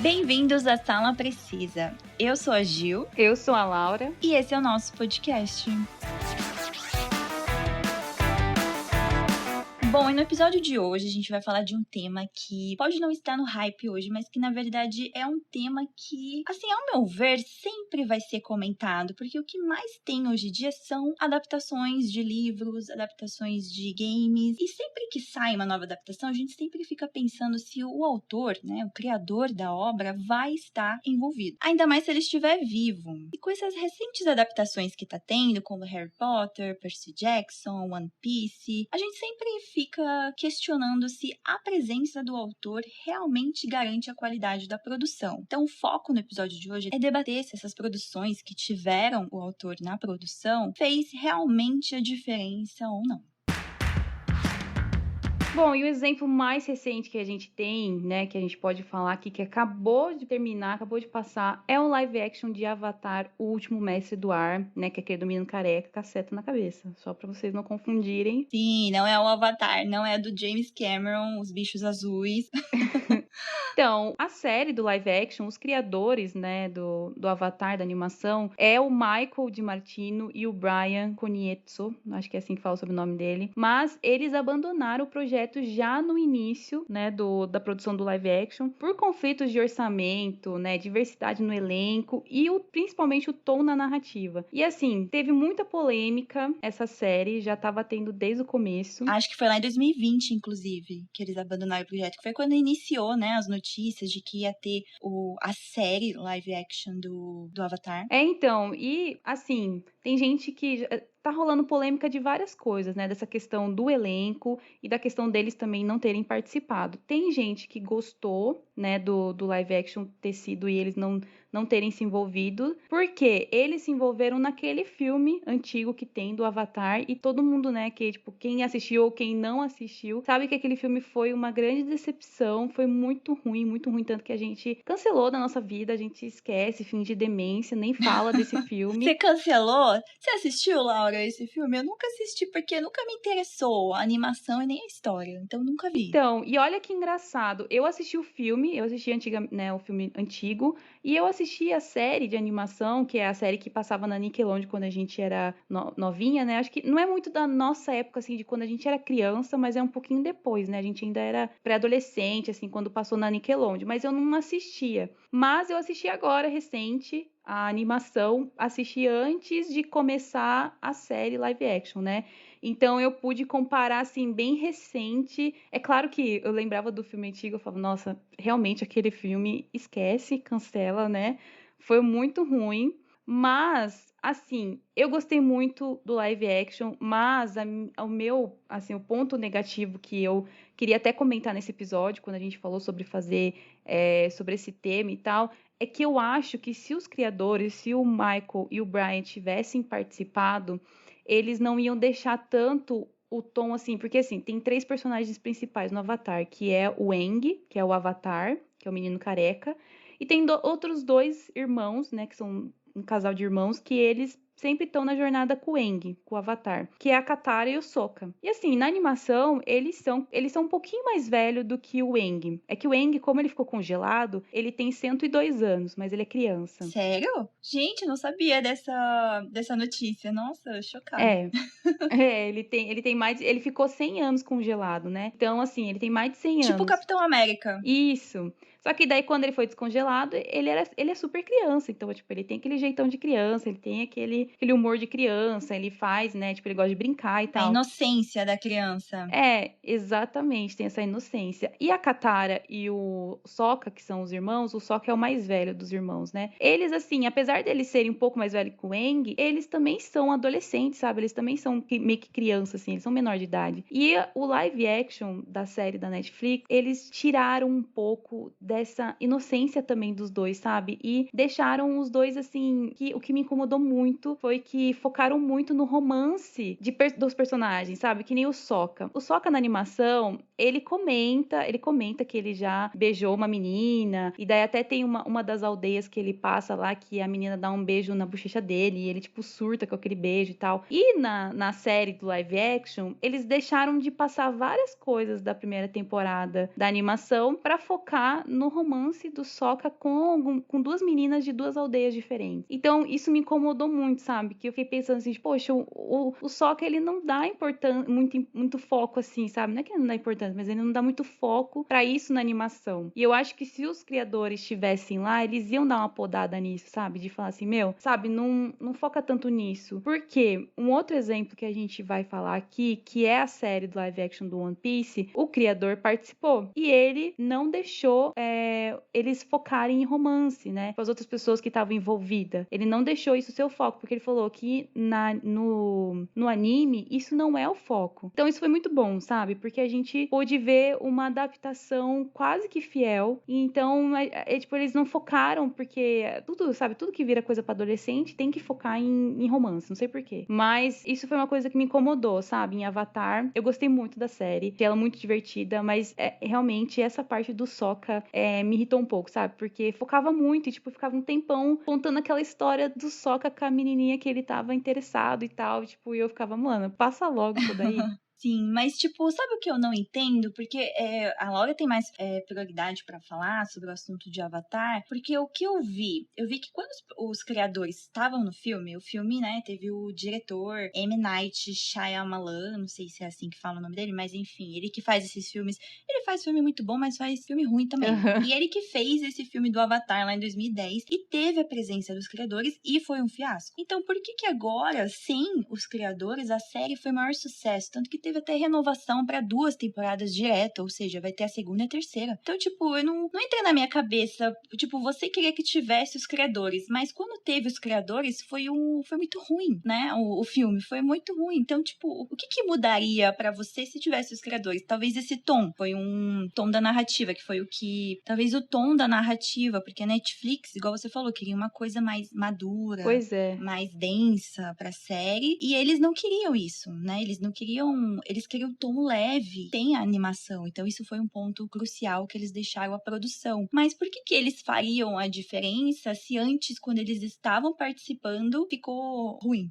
Bem-vindos à Sala Precisa. Eu sou a Gil. Eu sou a Laura. E esse é o nosso podcast. Bom, e no episódio de hoje a gente vai falar de um tema que pode não estar no hype hoje, mas que na verdade é um tema que, assim, ao meu ver, sempre vai ser comentado, porque o que mais tem hoje em dia são adaptações de livros, adaptações de games, e sempre que sai uma nova adaptação, a gente sempre fica pensando se o autor, né, o criador da obra, vai estar envolvido. Ainda mais se ele estiver vivo. E com essas recentes adaptações que tá tendo, como Harry Potter, Percy Jackson, One Piece, a gente sempre fica questionando se a presença do autor realmente garante a qualidade da produção. Então, o foco no episódio de hoje é debater se essas produções que tiveram o autor na produção fez realmente a diferença ou não. Bom, e o exemplo mais recente que a gente tem, né, que a gente pode falar aqui, que acabou de terminar, acabou de passar, é o live action de Avatar, O Último Mestre do Ar, né, que é aquele do menino careca, caceta na cabeça, só pra vocês não confundirem. Sim, não é o Avatar, não é do James Cameron, Os Bichos Azuis. Então, a série do live action, os criadores, né, do Avatar, da animação, é o Michael DiMartino e o Brian Konietzko, acho que é assim que fala sobre o nome dele, mas eles abandonaram o projeto já no início, né, da produção do live action, por conflitos de orçamento, né, diversidade no elenco e principalmente o tom na narrativa. E assim, teve muita polêmica essa série, já estava tendo desde o começo. Acho que foi lá em 2020, inclusive, que eles abandonaram o projeto, que foi quando iniciou, né, as notícias de que ia ter a série live action do Avatar. Então, e assim, tem gente que tá rolando polêmica de várias coisas, né? Dessa questão do elenco e da questão deles também não terem participado. Tem gente que gostou, né, do live action ter sido e eles não terem se envolvido, porque eles se envolveram naquele filme antigo que tem do Avatar e todo mundo, né, que tipo, quem assistiu ou quem não assistiu, sabe que aquele filme foi uma grande decepção, foi muito ruim, tanto que a gente cancelou da nossa vida, a gente esquece, finge demência, nem fala desse filme. Você cancelou? Você assistiu, Laura, esse filme? Eu nunca assisti porque nunca me interessou a animação e nem a história, então nunca vi. Então, e olha que engraçado, eu assisti o filme, o filme antigo, e eu assisti a série de animação, que é a série que passava na Nickelodeon quando a gente era novinha, né? Acho que não é muito da nossa época, assim, de quando a gente era criança, mas é um pouquinho depois, né? A gente ainda era pré-adolescente, assim, quando passou na Nickelodeon, mas eu não assistia. Mas eu assisti agora, recente, a animação, assisti antes de começar a série live action, né? Então eu pude comparar, assim, bem recente. É claro que eu lembrava do filme antigo, eu falava, nossa, realmente aquele filme, esquece, cancela, né? Foi muito ruim. Mas, assim, eu gostei muito do live action, mas o meu, assim, o ponto negativo que eu queria até comentar nesse episódio, quando a gente falou sobre fazer, sobre esse tema e tal, é que eu acho que se os criadores, se o Michael e o Brian tivessem participado, eles não iam deixar tanto o tom assim, porque assim, tem 3 personagens principais no Avatar, que é o Aang, que é o Avatar, que é o menino careca, e tem outros 2 irmãos, né, que são um casal de irmãos, que eles sempre estão na jornada com o Aang, com o Avatar, que é a Katara e o Sokka. E assim, na animação, eles são um pouquinho mais velhos do que o Aang. É que o Aang, como ele ficou congelado, ele tem 102 anos, mas ele é criança. Sério? Gente, não sabia dessa notícia. Nossa, chocada. Ele ficou 100 anos congelado, né? Então, assim, ele tem mais de 100 anos. Tipo o Capitão América. Isso. Só que daí, quando ele foi descongelado, ele é super criança. Então, tipo, ele tem aquele jeitão de criança, ele tem aquele humor de criança, ele faz, né? Tipo, ele gosta de brincar e tal. A inocência da criança. Exatamente, tem essa inocência. E a Katara e o Sokka, que são os irmãos, o Sokka é o mais velho dos irmãos, né? Eles, assim, apesar deles serem um pouco mais velhos que o Aang, eles também são adolescentes, sabe? Eles também são meio que crianças, assim, eles são menor de idade. E o live action da série da Netflix, eles tiraram um pouco dessa inocência também dos dois, sabe? E deixaram os dois, assim, o que me incomodou muito foi que focaram muito no romance dos personagens, sabe? Que nem o Sokka. O Sokka na animação, ele comenta que ele já beijou uma menina, e daí até tem uma das aldeias que ele passa lá, que a menina dá um beijo na bochecha dele, e ele, tipo, surta com aquele beijo e tal. E na série do live action, eles deixaram de passar várias coisas da primeira temporada da animação pra focar no romance do Sokka com duas meninas de duas aldeias diferentes. Então, isso me incomodou muito, sabe? Que eu fiquei pensando assim, poxa, o Sokka, ele não dá muito foco assim, sabe? Não é que ele não dá importância, mas ele não dá muito foco pra isso na animação. E eu acho que se os criadores estivessem lá, eles iam dar uma podada nisso, sabe? De falar assim, meu, sabe, não foca tanto nisso. Porque um outro exemplo que a gente vai falar aqui, que é a série do live action do One Piece, o criador participou. E ele não deixou eles focarem em romance, né? Com as outras pessoas que estavam envolvidas. Ele não deixou isso ser o foco, porque ele falou que no anime, isso não é o foco. Então isso foi muito bom, sabe? Porque a gente pôde ver uma adaptação quase que fiel. E então, tipo, eles não focaram, porque tudo, sabe? Tudo que vira coisa pra adolescente tem que focar em romance, não sei porquê. Mas isso foi uma coisa que me incomodou, sabe? Em Avatar, eu gostei muito da série, que ela é muito divertida, mas realmente essa parte do Sokka me irritou um pouco, sabe? Porque focava muito e, tipo, ficava um tempão contando aquela história do Sokka com a menininha que ele tava interessado e tal, tipo, e eu ficava, mano, passa logo isso daí. Sim, mas tipo, sabe o que eu não entendo? Porque a Laura tem mais prioridade pra falar sobre o assunto de Avatar, porque o que eu vi que quando os criadores estavam no filme, o filme, né, teve o diretor M. Night Shyamalan, não sei se é assim que fala o nome dele, mas enfim, ele que faz esses filmes, ele faz filme muito bom, mas faz filme ruim também. E ele que fez esse filme do Avatar lá em 2010 e teve a presença dos criadores e foi um fiasco. Então, por que agora, sem os criadores, a série foi maior sucesso? Tanto que teve até renovação para 2 temporadas direto, ou seja, vai ter a segunda e a terceira. Então, tipo, eu não entra na minha cabeça, tipo, você queria que tivesse os criadores, mas quando teve os criadores, foi muito ruim, né? O filme foi muito ruim. Então, tipo, o que mudaria para você se tivesse os criadores? Talvez esse tom, foi um tom da narrativa, que foi o que... Talvez o tom da narrativa, porque a Netflix, igual você falou, queria uma coisa mais madura, Pois é. mais densa pra série, e eles não queriam isso, né? Eles queriam tom leve, tem a animação, então isso foi um ponto crucial que eles deixaram a produção. Mas por que eles fariam a diferença se antes, quando eles estavam participando, ficou ruim?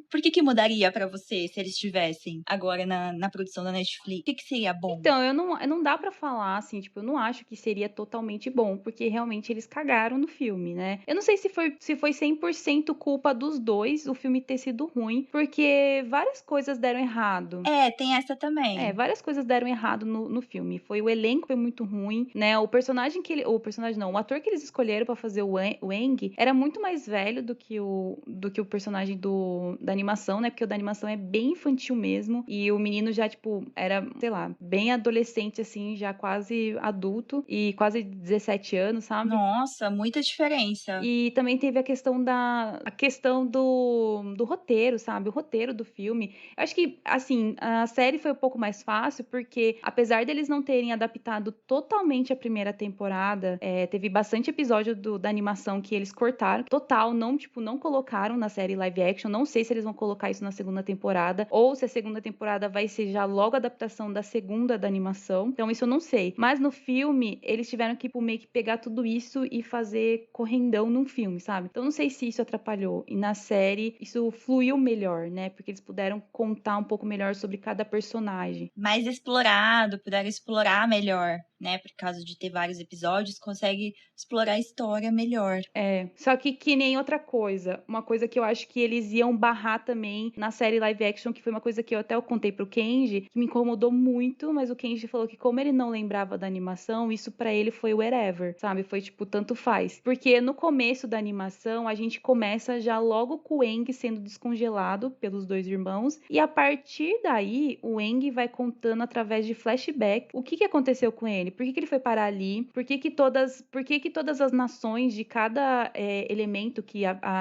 Por que mudaria pra você se eles estivessem agora na produção da Netflix? O que seria bom? Então, não dá pra falar, assim, tipo, eu não acho que seria totalmente bom, porque realmente eles cagaram no filme, né? Eu não sei se foi 100% culpa dos dois o filme ter sido ruim, porque várias coisas deram errado. Tem essa também. Várias coisas deram errado no filme. O elenco foi muito ruim, né? O personagem o ator que eles escolheram pra fazer o Aang era muito mais velho do que o personagem da animação, né? Porque o da animação é bem infantil mesmo. E o menino já, tipo, era, sei lá, bem adolescente, assim, já quase adulto e quase 17 anos, sabe? Nossa, muita diferença. E também teve a questão do roteiro, sabe? O roteiro do filme. Eu acho que, assim, a série foi um pouco mais fácil, porque apesar deles não terem adaptado totalmente a primeira temporada, teve bastante episódio da animação que eles cortaram. Total, não colocaram na série live action. Não sei se eles vão colocar isso na segunda temporada, ou se a segunda temporada vai ser já logo a adaptação da segunda da animação. Então, isso eu não sei. Mas no filme, eles tiveram que, tipo, meio que pegar tudo isso e fazer correndão num filme, sabe? Então, não sei se isso atrapalhou. E na série, isso fluiu melhor, né? Porque eles puderam contar um pouco melhor sobre cada personagem. Mais explorado, puderam explorar melhor, né? Por causa de ter vários episódios, consegue explorar a história melhor. Só que nem outra coisa. Uma coisa que eu acho que eles iam barrar também na série live action, que foi uma coisa que eu contei pro Kenji, que me incomodou muito, mas o Kenji falou que como ele não lembrava da animação, isso pra ele foi whatever, sabe? Foi tipo, tanto faz. Porque no começo da animação, a gente começa já logo com o Aang sendo descongelado pelos dois irmãos, e a partir daí, o Aang vai contando através de flashback o que aconteceu com ele, por que ele foi parar ali, por que todas as nações de cada elemento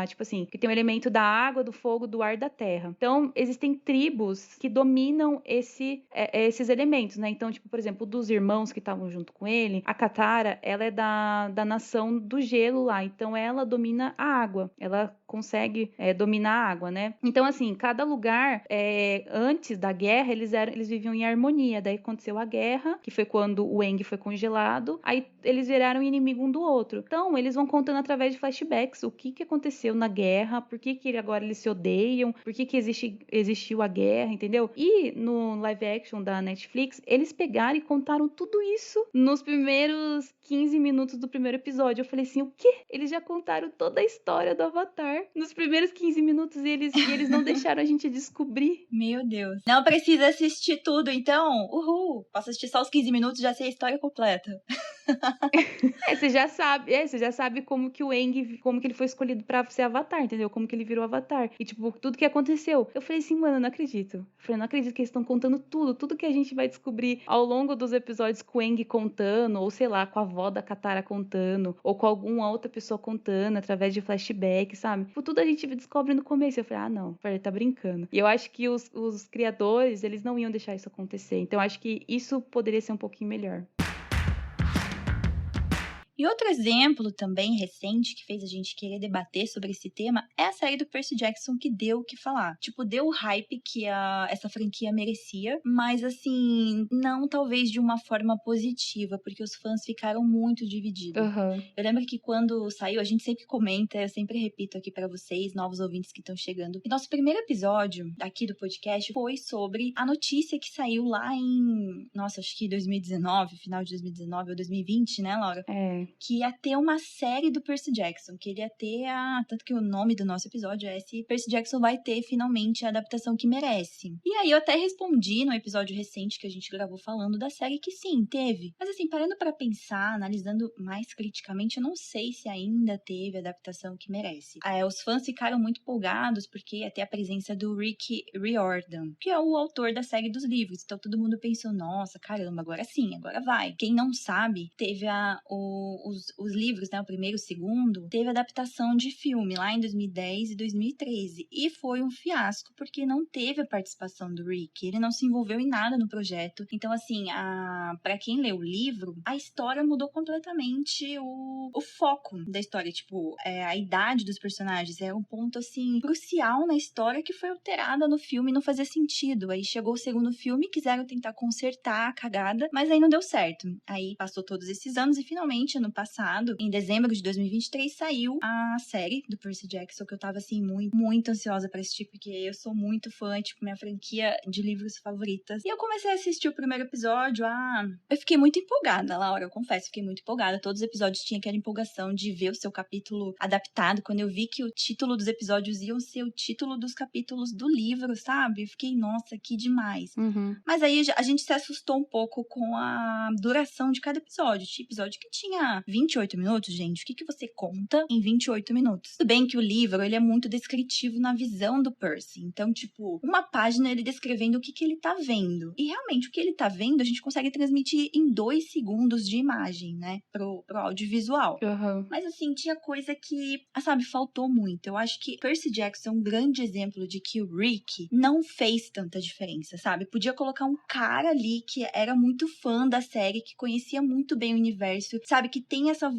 tipo assim, que tem o elemento da água, do fogo, do ar, da terra. Então, existem tribos que dominam esses elementos, né? Então, tipo, por exemplo, dos irmãos que estavam junto com ele, a Katara, ela é da nação do gelo lá, então ela domina a água. Ela consegue dominar a água, né? Então, assim, cada lugar, antes da guerra, eles viviam em harmonia. Daí aconteceu a guerra, que foi quando o Aang foi congelado. Aí eles viraram inimigo um do outro. Então, eles vão contando através de flashbacks o que aconteceu na guerra, por que agora eles se odeiam, por que existiu a guerra, entendeu? E no live action da Netflix, eles pegaram e contaram tudo isso nos primeiros 15 minutos do primeiro episódio. Eu falei assim, o quê? Eles já contaram toda a história do Avatar nos primeiros 15 minutos e eles não deixaram a gente descobrir. Meu Deus. Não precisa assistir tudo, então? Uhul! Posso assistir só os 15 minutos e já sei a história completa. Você já sabe como que o Aang, como que ele foi escolhido pra ser Avatar, entendeu? Como que ele virou Avatar. E, tipo, tudo que aconteceu. Eu falei assim, mano, eu não acredito. Eu falei, não acredito que eles estão contando tudo que a gente vai descobrir ao longo dos episódios com o Aang contando, ou sei lá, com a avó da Katara contando, ou com alguma outra pessoa contando, através de flashback, sabe? Tipo, tudo a gente descobre no começo. Eu falei, ah, não, ele tá brincando. E eu acho que os criadores, eles não iam deixar isso acontecer. Então, eu acho que isso poderia ser um pouquinho melhor. E outro exemplo também recente que fez a gente querer debater sobre esse tema é a série do Percy Jackson, que deu o que falar. Tipo, deu o hype que essa franquia merecia, mas assim, não talvez de uma forma positiva, porque os fãs ficaram muito divididos. Uhum. Eu lembro que quando saiu, a gente sempre comenta, eu sempre repito aqui pra vocês, novos ouvintes que estão chegando, que nosso primeiro episódio aqui do podcast foi sobre a notícia que saiu lá em, nossa, acho que 2019, final de 2019 ou 2020, né, Laura? Que ia ter uma série do Percy Jackson, que ele ia ter tanto que o nome do nosso episódio é esse Percy Jackson vai ter finalmente a adaptação que merece. E aí eu até respondi no episódio recente que a gente gravou falando da série que sim, teve. Mas assim, parando pra pensar, analisando mais criticamente, eu não sei se ainda teve a adaptação que merece. Os fãs ficaram muito empolgados porque ia ter a presença do Rick Riordan, que é o autor da série dos livros. Então todo mundo pensou, nossa, caramba, agora sim, agora vai. Quem não sabe, teve os livros, né, o primeiro e o segundo, teve adaptação de filme lá em 2010 e 2013. E foi um fiasco, porque não teve a participação do Rick. Ele não se envolveu em nada no projeto. Então, assim, pra quem lê o livro, a história mudou completamente o foco da história. Tipo, a idade dos personagens é um ponto, assim, crucial na história que foi alterada no filme e não fazia sentido. Aí chegou o segundo filme, quiseram tentar consertar a cagada, mas aí não deu certo. Aí passou todos esses anos e finalmente, ano passado, em dezembro de 2023, saiu a série do Percy Jackson, que eu tava, assim, muito, muito ansiosa pra assistir, porque eu sou muito fã, tipo, minha franquia de livros favoritas. E eu comecei a assistir o primeiro episódio, eu fiquei muito empolgada, Laura, eu confesso, fiquei muito empolgada. Todos os episódios tinham aquela empolgação de ver o seu capítulo adaptado. Quando eu vi que o título dos episódios iam ser o título dos capítulos do livro, sabe? Eu fiquei, nossa, que demais. Uhum. Mas aí a gente se assustou um pouco com a duração de cada episódio. Tinha episódio que tinha 28 minutos, gente. O que você conta em 28 minutos? Tudo bem que o livro, ele é muito descritivo na visão do Percy. Então, tipo, uma página ele descrevendo o que ele tá vendo. E realmente, o que ele tá vendo, a gente consegue transmitir em 2 segundos de imagem, né? Pro audiovisual. Uhum. Mas assim, tinha coisa que, sabe, faltou muito. Eu acho que Percy Jackson é um grande exemplo de que o Rick não fez tanta diferença, sabe? Podia colocar um cara ali que era muito fã da série, que conhecia muito bem o universo, sabe? Que tem essa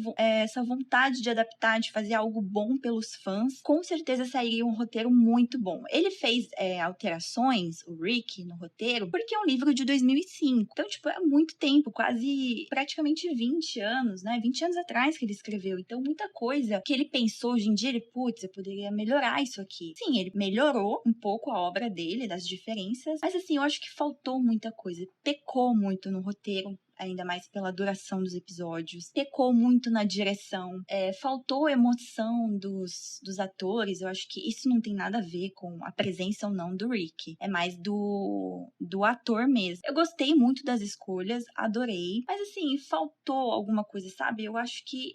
vontade de adaptar, de fazer algo bom pelos fãs. Com certeza sairia um roteiro muito bom. Ele fez alterações, o Rick, no roteiro, porque é um livro de 2005. Então, tipo, é muito tempo, quase, praticamente 20 anos, né? 20 anos atrás que ele escreveu. Então, muita coisa que ele pensou hoje em dia, ele, putz, eu poderia melhorar isso aqui. Sim, ele melhorou um pouco a obra dele, das diferenças, mas assim, eu acho que faltou muita coisa. Pecou muito no roteiro, ainda mais pela duração dos episódios. Pecou muito na direção. Faltou emoção dos atores. Eu acho que isso não tem nada a ver com a presença ou não do Rick. É mais do ator mesmo. Eu gostei muito das escolhas, adorei. Mas assim, faltou alguma coisa, sabe? Eu acho que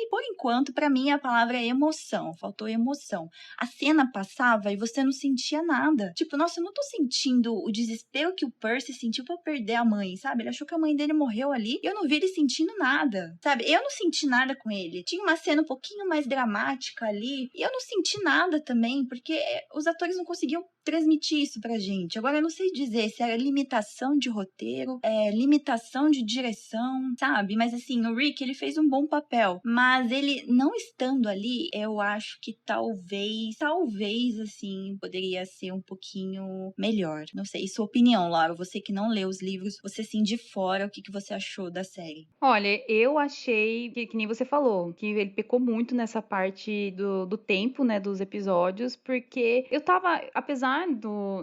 por enquanto, pra mim, a palavra é emoção. Faltou emoção. A cena passava e você não sentia nada. Tipo, nossa, eu não tô sentindo o desespero que o Percy sentiu pra perder a mãe, sabe? Ele achou que a mãe dele morreu ali e eu não vi ele sentindo nada, sabe? Eu não senti nada com ele. Tinha uma cena um pouquinho mais dramática ali e eu não senti nada também, porque os atores não conseguiam transmitir isso pra gente. Agora, eu não sei dizer se era limitação de roteiro, limitação de direção, sabe? Mas assim, o Rick, ele fez um bom papel. Mas ele não estando ali, eu acho que talvez, assim, poderia ser um pouquinho melhor. Não sei, sua opinião, Laura. Você que não leu os livros, você assim, de fora, o que você achou da série? Olha, eu achei que nem você falou, que ele pecou muito nessa parte do tempo, né, dos episódios, porque eu tava, apesar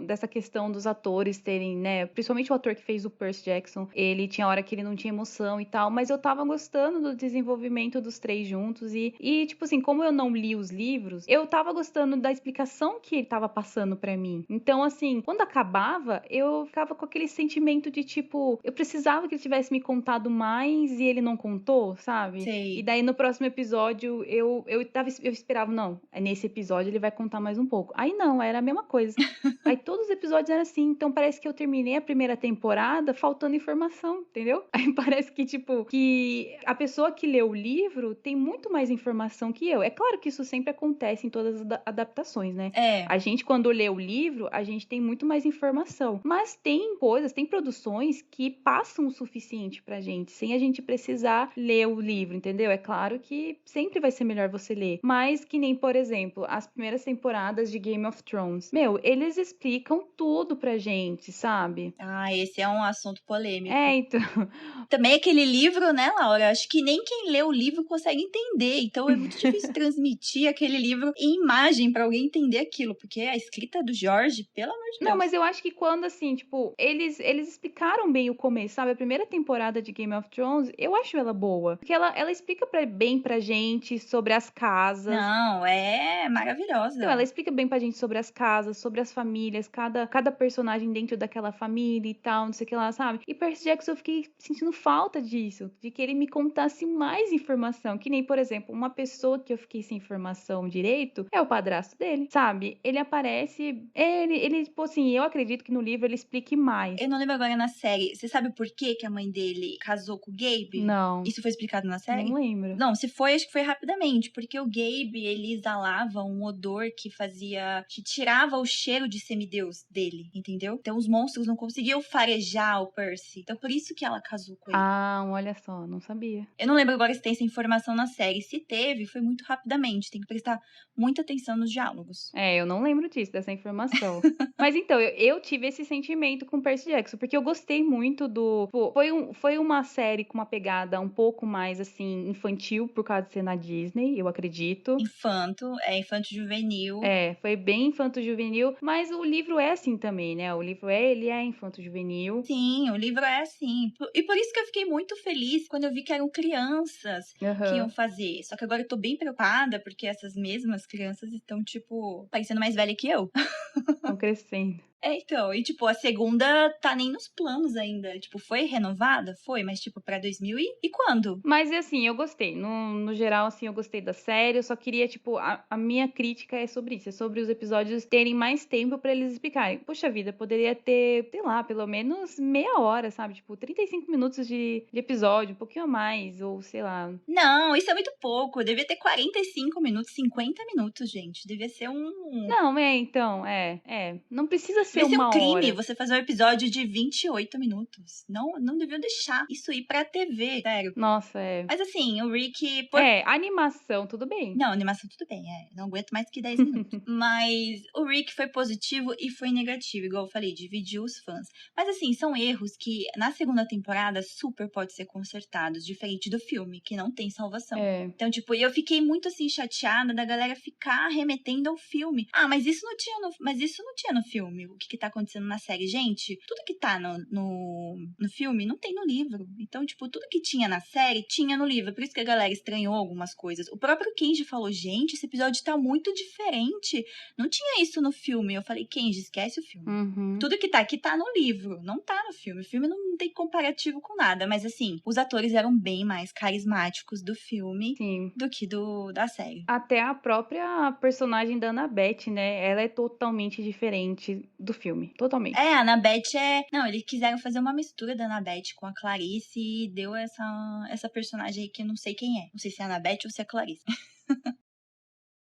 dessa questão dos atores terem, né, principalmente o ator que fez o Percy Jackson, ele tinha hora que ele não tinha emoção e tal, mas eu tava gostando do desenvolvimento dos três juntos e tipo assim, como eu não li os livros, eu tava gostando da explicação que ele tava passando pra mim. Então, assim, quando acabava, eu ficava com aquele sentimento de tipo, eu precisava que ele tivesse me contado mais e ele não contou, sabe? E Sei. daí no próximo episódio eu esperava, não, nesse episódio ele vai contar mais um pouco. Aí não, era a mesma coisa. Aí todos os episódios eram assim, então parece que eu terminei a primeira temporada faltando informação, entendeu? Aí parece que, tipo, que a pessoa que leu o livro tem muito mais informação que eu. É claro que isso sempre acontece em todas as adaptações, né? É. A gente, quando lê o livro, a gente tem muito mais informação. Mas tem coisas, tem produções que passam o suficiente pra gente, sem a gente precisar ler o livro, entendeu? É claro que sempre vai ser melhor você ler. Mas que nem, por exemplo, as primeiras temporadas de Game of Thrones. Meu, eles explicam tudo pra gente, sabe? Ah, esse é um assunto polêmico. É, então. Também aquele livro, né, Laura? Acho que nem quem lê o livro consegue entender. Então é muito difícil transmitir aquele livro em imagem pra alguém entender aquilo, porque a escrita do Jorge, pelo amor de Não, Deus. mas eu acho que quando, assim, tipo, eles explicaram bem o começo, sabe? A primeira temporada de Game of Thrones, eu acho ela boa. Porque ela explica bem pra gente sobre as casas. Não, é Então, maravilhosa. ela explica bem pra gente sobre as casas, sobre as famílias, cada personagem dentro daquela família e tal, não sei o que lá, sabe? E Percy Jackson eu fiquei sentindo falta disso, de que ele me contasse mais informação. Que nem, por exemplo, uma pessoa que eu fiquei sem informação direito é o padrasto dele, sabe? Ele aparece, tipo assim, eu acredito que no livro ele explique mais. Eu não lembro agora na série. Você sabe por que que a mãe dele casou com o Gabe? Não, Isso foi explicado na não série? lembro. Não, se foi, acho que foi rapidamente, porque o Gabe, ele exalava um odor que tirava o cheiro de semideus dele, entendeu? Então os monstros não conseguiam farejar o Percy. Então por isso que ela casou com ele. Ah, olha só, não sabia. Eu não lembro agora se tem essa informação na série. Se teve, foi muito rapidamente. Tem que prestar muita atenção nos diálogos. É, eu não lembro disso, dessa informação. Mas então, eu tive esse sentimento com Percy Jackson, porque eu gostei muito do. Pô, foi uma série com uma pegada um pouco mais, assim, infantil, por causa de ser na Disney, eu acredito. Infanto juvenil. É, foi bem infanto-juvenil, mas o livro é assim também, né? O livro ele é infanto-juvenil. Sim, o livro é assim. E por isso que eu fiquei muito feliz quando eu vi que eram crianças que iam Aham, fazer. Só que agora eu tô bem preocupada porque essas mesmas crianças estão, tipo, parecendo mais velha que eu. estão crescendo. Então, e tipo, a segunda tá nem nos planos ainda. Tipo, foi renovada? Foi, mas tipo, pra 2000 e quando? Mas assim, eu gostei. No geral, assim, eu gostei da série. Eu só queria, tipo, a minha crítica é sobre isso. É sobre os episódios terem mais tempo pra eles explicarem. Poxa vida, poderia ter, sei lá, pelo menos meia hora, sabe? Tipo, 35 minutos de episódio, um pouquinho a mais, ou sei lá. Não, isso é muito pouco. Devia ter 45 minutos, 50 minutos, gente. Devia ser um. Não, então, Não precisa ser Devia ser um uma crime hora. você fazer um episódio de 28 minutos. Não, não deviam deixar isso ir pra TV, sério. Nossa, é. Mas assim, o Rick. É, animação, tudo bem. Não, animação tudo bem, não aguento mais que 10 minutos. Mas o Rick foi positivo e foi negativo, igual eu falei, dividiu os fãs. Mas assim, são erros que na segunda temporada super pode ser consertados, diferente do filme, que não tem salvação. É. Então, tipo, eu fiquei muito assim chateada da galera ficar remetendo ao filme. Ah, mas isso não tinha no filme. O que tá acontecendo na série? Gente, tudo que tá no filme não tem no livro. Então, tipo, tudo que tinha na série tinha no livro. Por isso que a galera estranhou algumas coisas. O próprio Kenji falou, gente, esse episódio tá muito diferente. Não tinha isso no filme. Eu falei, Kenji, esquece o filme. Uhum. Tudo que tá aqui tá no livro, não tá no filme. O filme não tem comparativo com nada. Mas assim, os atores eram bem mais carismáticos do filme Sim. do que da série. Até a própria personagem da Annabeth, né? Ela é totalmente diferente do filme. Totalmente. A Annabeth é. Não, eles quiseram fazer uma mistura da Annabeth com a Clarice e deu essa personagem aí que eu não sei quem é. Não sei se é a Annabeth ou se é a Clarice.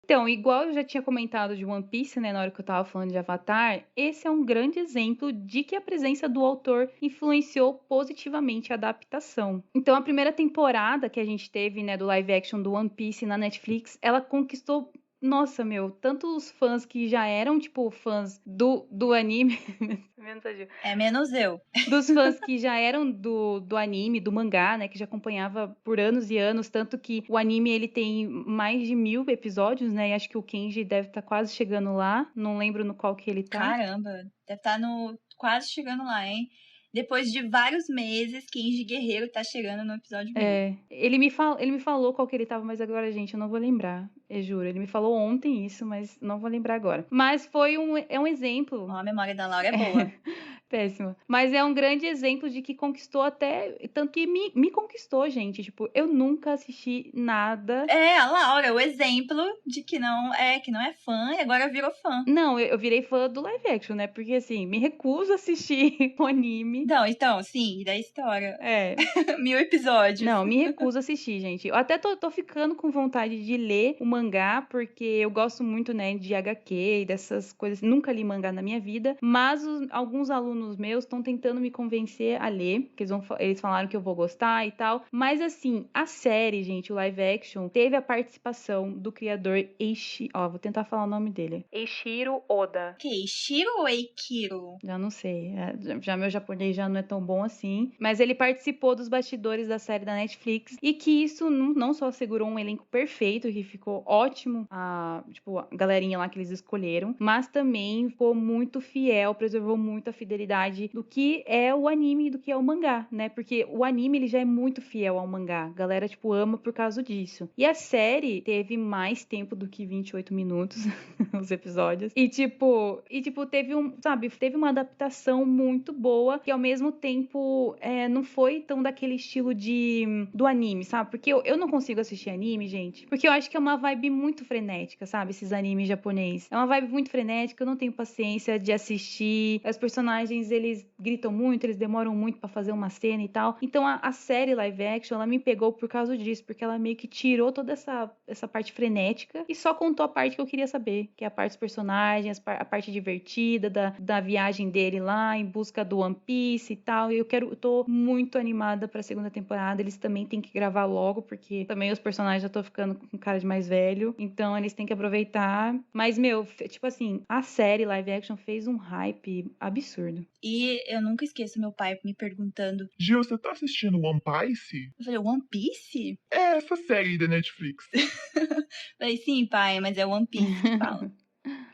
Então, igual eu já tinha comentado de One Piece, né, na hora que eu tava falando de Avatar, esse é um grande exemplo de que a presença do autor influenciou positivamente a adaptação. Então, a primeira temporada que a gente teve, né, do live action do One Piece na Netflix, ela conquistou. Nossa, meu, tanto os fãs que já eram, tipo, fãs do anime. Menos a Gil. É menos eu. Dos fãs que já eram do anime, do mangá, né? Que já acompanhava por anos e anos. Tanto que o anime, ele tem mais de 1000 episódios, né? E acho que o Kenji deve estar quase chegando lá. Não lembro no qual que ele tá. Caramba, deve estar quase chegando lá, hein? Depois de vários meses, Kenji Guerreiro tá chegando no episódio 1000. É, ele me falou qual que ele tava, mas agora, gente, eu não vou lembrar. Eu juro, ele me falou ontem isso, mas não vou lembrar agora. Mas é um exemplo. Ó, a memória da Laura é boa. Péssimo. Mas é um grande exemplo de que conquistou até. Tanto que me conquistou, gente. Tipo, eu nunca assisti nada. É, a Laura, o exemplo de que não é fã e agora virou fã. Não, eu virei fã do live action, né? Porque assim, me recuso a assistir o anime. Então, sim, da história. É. 1000 episódios. Não, me recuso a assistir, gente. Eu até tô ficando com vontade de ler o mangá, porque eu gosto muito, né, de HQ e dessas coisas. Nunca li mangá na minha vida, mas alguns alunos meus estão tentando me convencer a ler, que eles falaram que eu vou gostar e tal. Mas assim, a série, gente, o live action, teve a participação do criador vou tentar falar o nome dele. Eiichiro Oda. Que, Shiro ou Eikiro? Já não sei. Já meu japonês já não é tão bom assim. Mas ele participou dos bastidores da série da Netflix. E que isso não só assegurou um elenco perfeito, que ficou ótimo, a galerinha lá que eles escolheram, mas também ficou muito fiel, preservou muito a fidelidade do que é o anime e do que é o mangá, né? Porque o anime, ele já é muito fiel ao mangá. A galera, ama por causa disso. E a série teve mais tempo do que 28 minutos, os episódios. E teve uma adaptação muito boa, que ao mesmo tempo não foi tão daquele estilo do anime, sabe? Porque eu não consigo assistir anime, gente, porque eu acho que é uma vibe muito frenética, sabe? Esses animes japonês. É uma vibe muito frenética, eu não tenho paciência de assistir. Os personagens, eles gritam muito, eles demoram muito pra fazer uma cena e tal. Então a série live action, ela me pegou por causa disso, porque ela meio que tirou toda essa parte frenética e só contou a parte que eu queria saber, que é a parte dos personagens, a parte divertida da viagem dele lá em busca do One Piece e tal. Eu tô muito animada pra segunda temporada. Eles também têm que gravar logo, porque também os personagens já estão ficando com cara de mais velho. Então eles têm que aproveitar. Mas, meu, tipo assim, a série live action fez um hype absurdo. E eu nunca esqueço meu pai me perguntando: Gil, você tá assistindo One Piece? Eu falei, One Piece? É essa série da Netflix. Falei, sim, pai, mas é One Piece que fala.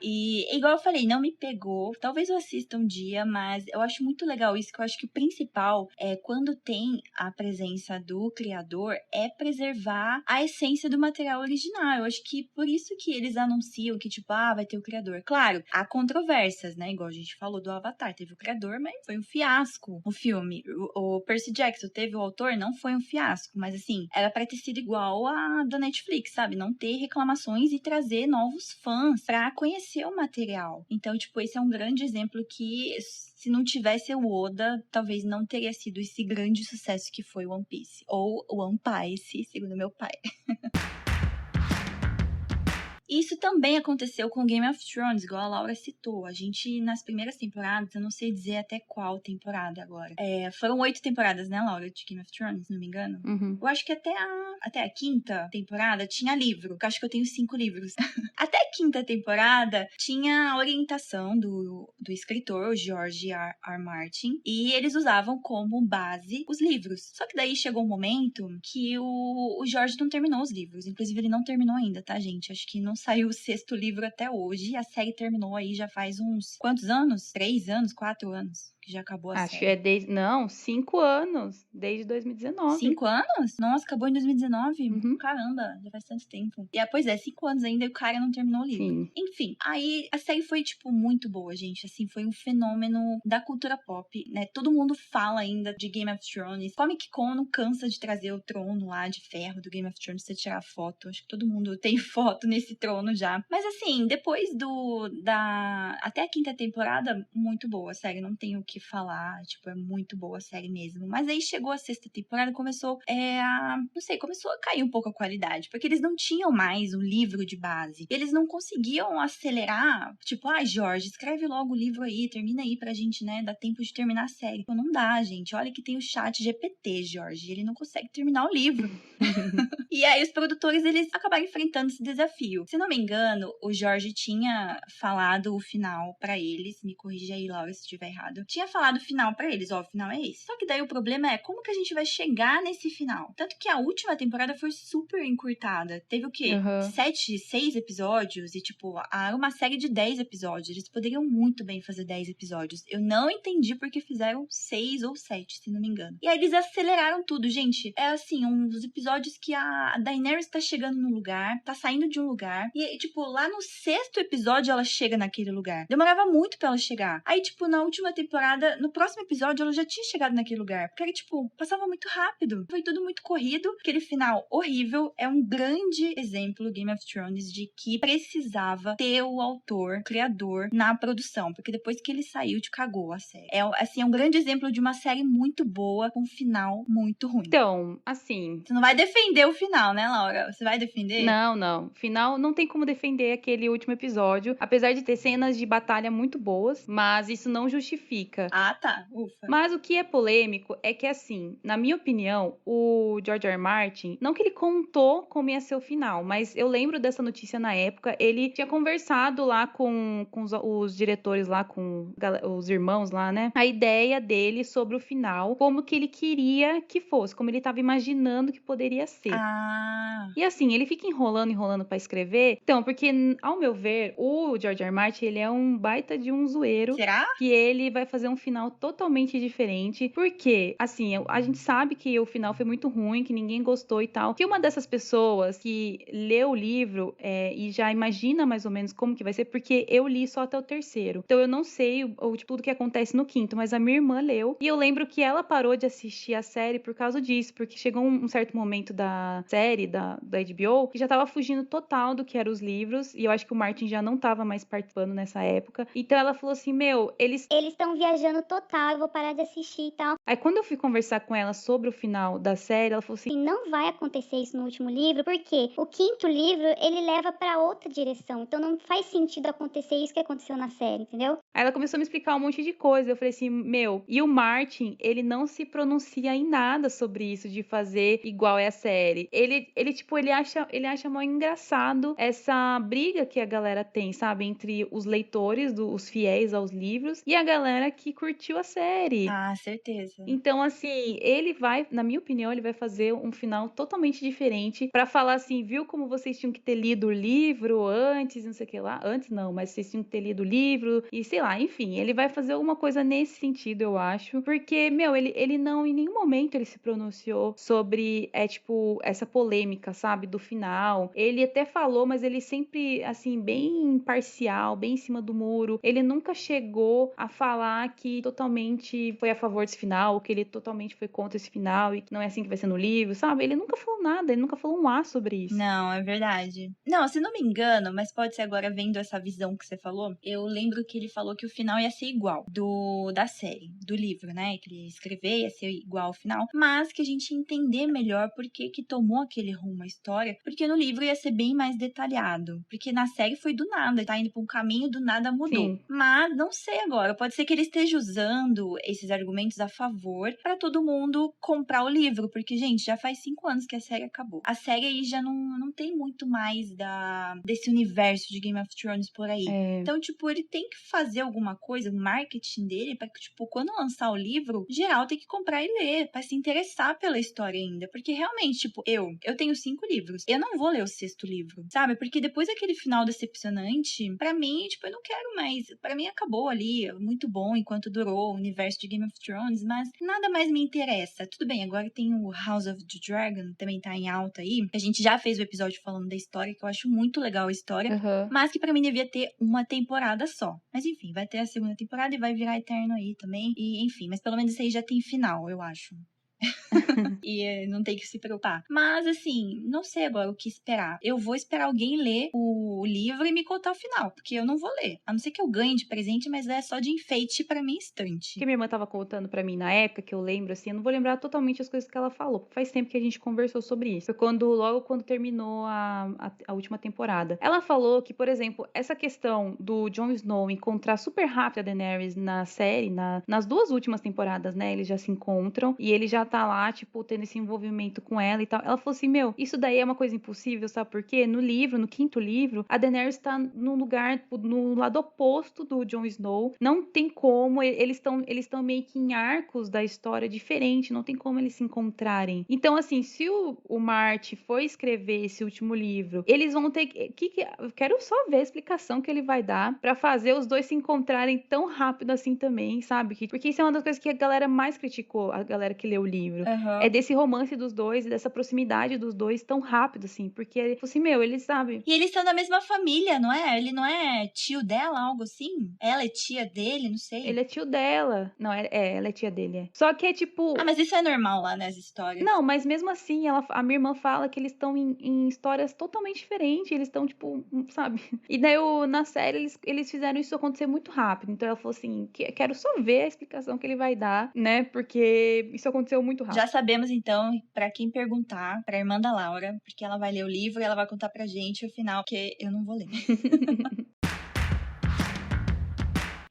E igual eu falei, não me pegou. Talvez eu assista um dia, mas eu acho muito legal isso, que eu acho que o principal é quando tem a presença do criador é preservar a essência do material original. Eu acho que por isso que eles anunciam que, vai ter o criador. Claro, há controvérsias, né? Igual a gente falou do Avatar, teve o criador, mas foi um fiasco o filme. O Percy Jackson teve o autor, não foi um fiasco, mas assim, era pra ter sido igual a da Netflix, sabe? Não ter reclamações e trazer novos fãs pra conhecer o material. Então, esse é um grande exemplo que, se não tivesse o Oda, talvez não teria sido esse grande sucesso que foi One Piece. Ou One Piece, segundo meu pai. Isso também aconteceu com Game of Thrones, igual a Laura citou. A gente, nas primeiras temporadas, eu não sei dizer até qual temporada agora. Foram 8 temporadas, né, Laura, de Game of Thrones, se não me engano? Uhum. Eu acho que até a quinta temporada tinha livro, que eu acho que eu tenho 5 livros. Até a quinta temporada tinha a orientação do escritor, o George R. Martin, e eles usavam como base os livros. Só que daí chegou um momento que o George não terminou os livros. Inclusive, ele não terminou ainda, tá, gente? Acho que não saiu o 6º livro até hoje. A série terminou aí já faz uns... Quantos anos? 3 anos? 4 anos? Que já acabou a série. Acho que é desde... Não, 5 anos. Desde 2019. 5 anos? Nossa, acabou em 2019? Uhum. Caramba, já faz tanto tempo. E pois é, 5 anos ainda e o cara não terminou o livro. Sim. Enfim, aí a série foi, muito boa, gente. Assim, foi um fenômeno da cultura pop, né? Todo mundo fala ainda de Game of Thrones. Comic Con não cansa de trazer o trono lá de ferro do Game of Thrones pra você tirar foto. Acho que todo mundo tem foto nesse trono já. Mas assim, depois até a quinta temporada, muito boa, sério. Não tenho o que que falar, tipo, é muito boa a série mesmo. Mas aí chegou a sexta temporada, começou não sei, começou a cair um pouco a qualidade, porque eles não tinham mais um livro de base. Eles não conseguiam acelerar, tipo, Jorge, escreve logo o livro aí, termina aí pra gente, né, dar tempo de terminar a série. Pô, não dá, gente. Olha que tem o chat GPT, Jorge, ele não consegue terminar o livro. E aí os produtores, eles acabaram enfrentando esse desafio. Se não me engano, o Jorge tinha falado o final pra eles, me corrija aí, Laura, se estiver errado. Tinha falado o final pra eles, ó, o final é esse. Só que daí o problema é como que a gente vai chegar nesse final? Tanto que a última temporada foi super encurtada. Teve o quê? Aham. 6 episódios e, tipo, era uma série de 10 episódios. Eles poderiam muito bem fazer 10 episódios. Eu não entendi porque fizeram 6 ou 7, se não me engano. E aí eles aceleraram tudo, gente. É assim, um dos episódios que a Daenerys tá chegando no lugar, tá saindo de um lugar. E, tipo, lá no 6º episódio ela chega naquele lugar. Demorava muito pra ela chegar. Aí, tipo, na última temporada, no próximo episódio, ela já tinha chegado naquele lugar. Porque, tipo, passava muito rápido. Foi tudo muito corrido. Aquele final horrível. É um grande exemplo, Game of Thrones, de que precisava ter o autor, o criador, na produção. Porque depois que ele saiu, te cagou a série. É um grande exemplo de uma série muito boa, com um final muito ruim. Então, assim, Você não vai defender o final, né, Laura? Você vai defender? não. Final, não tem como defender aquele último episódio, apesar de ter cenas de batalha muito boas, mas isso não justifica. Ah, tá. Ufa. Mas o que é polêmico é que, assim, na minha opinião, o George R. R. Martin, não que ele contou como ia ser o final, mas eu lembro dessa notícia na época, ele tinha conversado lá com os diretores lá, com os irmãos lá, né? A ideia dele sobre o final, como que ele queria que fosse, como ele estava imaginando que poderia ser. Ah. E assim, ele fica enrolando pra escrever. Então, porque, ao meu ver, o George R. R. Martin, ele é um baita de um zoeiro. Será? Que ele vai fazer um final totalmente diferente. Porque, assim, a gente sabe que o final foi muito ruim, que ninguém gostou e tal. Que uma dessas pessoas que leu o livro e já imagina mais ou menos como que vai ser, porque eu li só até o 3º. Então eu não sei tipo, tudo que acontece no 5º, mas a minha irmã leu. E eu lembro que ela parou de assistir a série por causa disso, porque chegou um certo momento da série, da HBO, que já tava fugindo total do que eram os livros. E eu acho que o Martin já não tava mais participando nessa época. Então ela falou assim, meu, eles estão viajando total, eu vou parar de assistir e tal. Aí quando eu fui conversar com ela sobre o final da série, ela falou assim, E não vai acontecer isso no último livro, porque o 5º livro, ele leva pra outra direção. Então não faz sentido acontecer isso que aconteceu na série, entendeu? Aí ela começou a me explicar um monte de coisa. Eu falei assim, meu, e o Martin, ele não se pronuncia em nada sobre isso de fazer igual é a série. Ele acha mó engraçado essa briga que a galera tem, sabe? Entre os leitores, os fiéis aos livros, e a galera que curtiu a série. Ah, certeza. Então, assim, ele vai, na minha opinião, ele vai fazer um final totalmente diferente pra falar assim, viu como vocês tinham que ter lido o livro antes, não sei o que lá. Antes não, mas vocês tinham que ter lido o livro e sei lá, enfim, ele vai fazer alguma coisa nesse sentido, eu acho. Porque, meu, ele não, em nenhum momento ele se pronunciou sobre, tipo, essa polêmica, sabe, do final. Ele até falou, mas ele sempre, assim, bem imparcial, bem em cima do muro. Ele nunca chegou a falar que totalmente foi a favor desse final, ou que ele totalmente foi contra esse final e que não é assim que vai ser no livro, sabe? Ele nunca falou nada, ele nunca falou um A sobre isso. Não, é verdade. Não, se não me engano, mas pode ser agora vendo essa visão que você falou, eu lembro que ele falou que o final ia ser igual da série, do livro, né? Que ele escrever ia ser igual ao final, mas que a gente ia entender melhor por que tomou aquele rumo a história, porque no livro ia ser bem mais detalhado, porque na série foi do nada, tá indo pra um caminho, do nada mudou. Sim. Mas não sei agora, pode ser que ele esteja usando esses argumentos a favor pra todo mundo comprar o livro, porque, gente, já faz 5 anos que a série acabou. A série aí já não tem muito mais desse universo de Game of Thrones por aí. Então, tipo, ele tem que fazer alguma coisa, o marketing dele, pra que, tipo, quando lançar o livro, geral tem que comprar e ler, pra se interessar pela história ainda. Porque realmente, tipo, eu tenho 5 livros. Eu não vou ler o 6º livro, sabe? Porque depois daquele final decepcionante, pra mim, tipo, eu não quero mais. Pra mim acabou ali, muito bom enquanto durou o universo de Game of Thrones, mas nada mais me interessa. Tudo bem, agora tem o House of the Dragon, também tá em alta aí. A gente já fez o episódio falando da história, que eu acho muito legal a história, mas que pra mim devia ter uma temporada só. Mas enfim, vai ter a 2ª temporada e vai virar eterno aí também. E enfim, mas pelo menos isso aí já tem final, eu acho. E não tem que se preocupar. Mas, assim, não sei agora o que esperar. Eu vou esperar alguém ler o livro e me contar o final, porque eu não vou ler. A não ser que eu ganhe de presente, mas é só de enfeite pra minha estante. Que minha irmã tava contando pra mim na época, que eu lembro, assim, eu não vou lembrar totalmente as coisas que ela falou, porque faz tempo que a gente conversou sobre isso. Foi logo quando terminou a última temporada. Ela falou que, por exemplo, essa questão do Jon Snow encontrar super rápido a Daenerys na série, nas 2 últimas temporadas, né, eles já se encontram, e ele já tá lá, tipo, tendo esse envolvimento com ela e tal. Ela falou assim, meu, isso daí é uma coisa impossível, sabe por quê? No livro, no 5º livro, a Daenerys tá num lugar, tipo, no lado oposto do Jon Snow. Não tem como, eles estão meio que em arcos da história diferente, não tem como eles se encontrarem. Então, assim, se o Martin for escrever esse último livro, eles vão ter eu quero só ver a explicação que ele vai dar pra fazer os dois se encontrarem tão rápido assim também, sabe? Porque isso é uma das coisas que a galera mais criticou, a galera que leu o livro. É desse romance dos dois e dessa proximidade dos dois tão rápido, assim. Porque, assim, meu, eles sabem. E eles são da mesma família, não é? Ele não é tio dela, algo assim? Ela é tia dele, não sei. Ele é tio dela. Não, ela é tia dele, é. Só que é tipo. Ah, mas isso é normal lá nas histórias. Não, mas mesmo assim, a minha irmã fala que eles estão em histórias totalmente diferentes. Eles estão, tipo, sabe? E daí na série eles fizeram isso acontecer muito rápido. Então ela falou assim: quero só ver a explicação que ele vai dar, né? Porque isso aconteceu muito rápido. Já sabemos, então, pra quem perguntar, pra irmã da Laura, porque ela vai ler o livro e ela vai contar pra gente o final, porque eu não vou ler.